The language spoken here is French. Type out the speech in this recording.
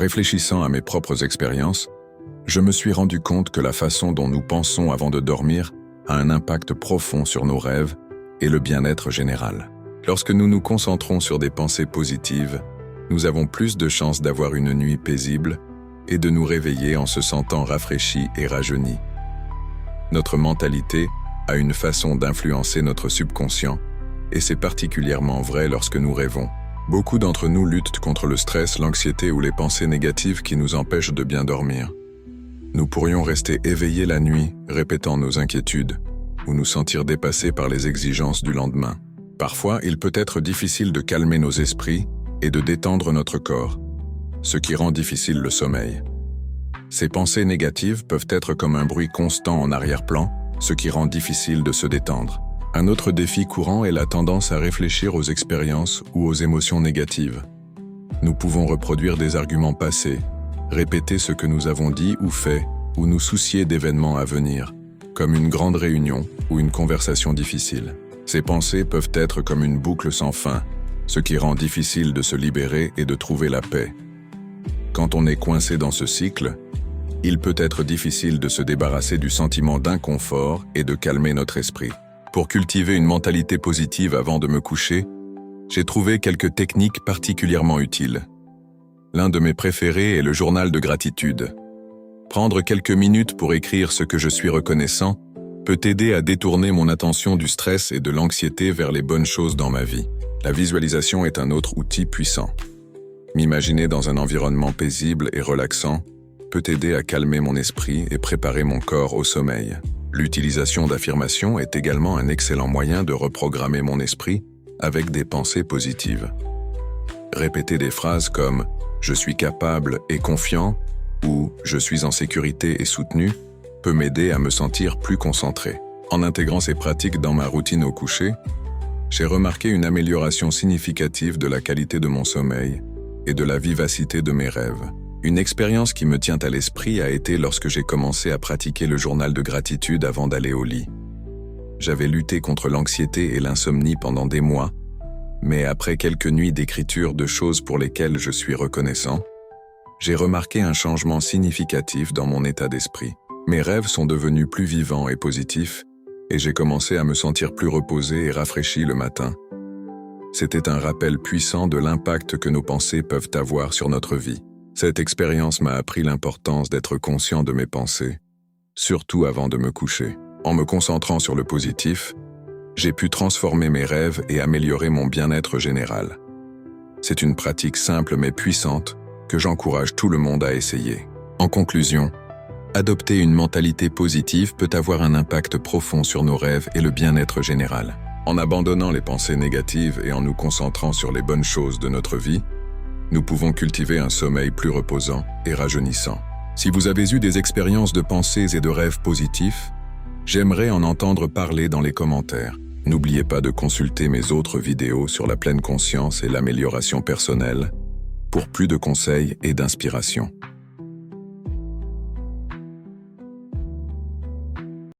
réfléchissant à mes propres expériences, je me suis rendu compte que la façon dont nous pensons avant de dormir a un impact profond sur nos rêves et le bien-être général. Lorsque nous nous concentrons sur des pensées positives, nous avons plus de chances d'avoir une nuit paisible et de nous réveiller en se sentant rafraîchis et rajeunis. Notre mentalité a une façon d'influencer notre subconscient, et c'est particulièrement vrai lorsque nous rêvons. Beaucoup d'entre nous luttent contre le stress, l'anxiété ou les pensées négatives qui nous empêchent de bien dormir. Nous pourrions rester éveillés la nuit, répétant nos inquiétudes, ou nous sentir dépassés par les exigences du lendemain. Parfois, il peut être difficile de calmer nos esprits et de détendre notre corps, ce qui rend difficile le sommeil. Ces pensées négatives peuvent être comme un bruit constant en arrière-plan, ce qui rend difficile de se détendre. Un autre défi courant est la tendance à réfléchir aux expériences ou aux émotions négatives. Nous pouvons reproduire des arguments passés, répéter ce que nous avons dit ou fait, ou nous soucier d'événements à venir, comme une grande réunion ou une conversation difficile. Ces pensées peuvent être comme une boucle sans fin, ce qui rend difficile de se libérer et de trouver la paix. Quand on est coincé dans ce cycle, il peut être difficile de se débarrasser du sentiment d'inconfort et de calmer notre esprit. Pour cultiver une mentalité positive avant de me coucher, j'ai trouvé quelques techniques particulièrement utiles. L'un de mes préférés est le journal de gratitude. Prendre quelques minutes pour écrire ce que je suis reconnaissant peut aider à détourner mon attention du stress et de l'anxiété vers les bonnes choses dans ma vie. La visualisation est un autre outil puissant. M'imaginer dans un environnement paisible et relaxant peut aider à calmer mon esprit et préparer mon corps au sommeil. L'utilisation d'affirmations est également un excellent moyen de reprogrammer mon esprit avec des pensées positives. Répéter des phrases comme « je suis capable et confiant » ou « je suis en sécurité et soutenu » peut m'aider à me sentir plus concentré. En intégrant ces pratiques dans ma routine au coucher, j'ai remarqué une amélioration significative de la qualité de mon sommeil et de la vivacité de mes rêves. Une expérience qui me tient à l'esprit a été lorsque j'ai commencé à pratiquer le journal de gratitude avant d'aller au lit. J'avais lutté contre l'anxiété et l'insomnie pendant des mois, mais après quelques nuits d'écriture de choses pour lesquelles je suis reconnaissant, j'ai remarqué un changement significatif dans mon état d'esprit. Mes rêves sont devenus plus vivants et positifs, et j'ai commencé à me sentir plus reposé et rafraîchi le matin. C'était un rappel puissant de l'impact que nos pensées peuvent avoir sur notre vie. Cette expérience m'a appris l'importance d'être conscient de mes pensées, surtout avant de me coucher. En me concentrant sur le positif, j'ai pu transformer mes rêves et améliorer mon bien-être général. C'est une pratique simple mais puissante que j'encourage tout le monde à essayer. En conclusion, adopter une mentalité positive peut avoir un impact profond sur nos rêves et le bien-être général. En abandonnant les pensées négatives et en nous concentrant sur les bonnes choses de notre vie, nous pouvons cultiver un sommeil plus reposant et rajeunissant. Si vous avez eu des expériences de pensées et de rêves positifs, j'aimerais en entendre parler dans les commentaires. N'oubliez pas de consulter mes autres vidéos sur la pleine conscience et l'amélioration personnelle pour plus de conseils et d'inspiration.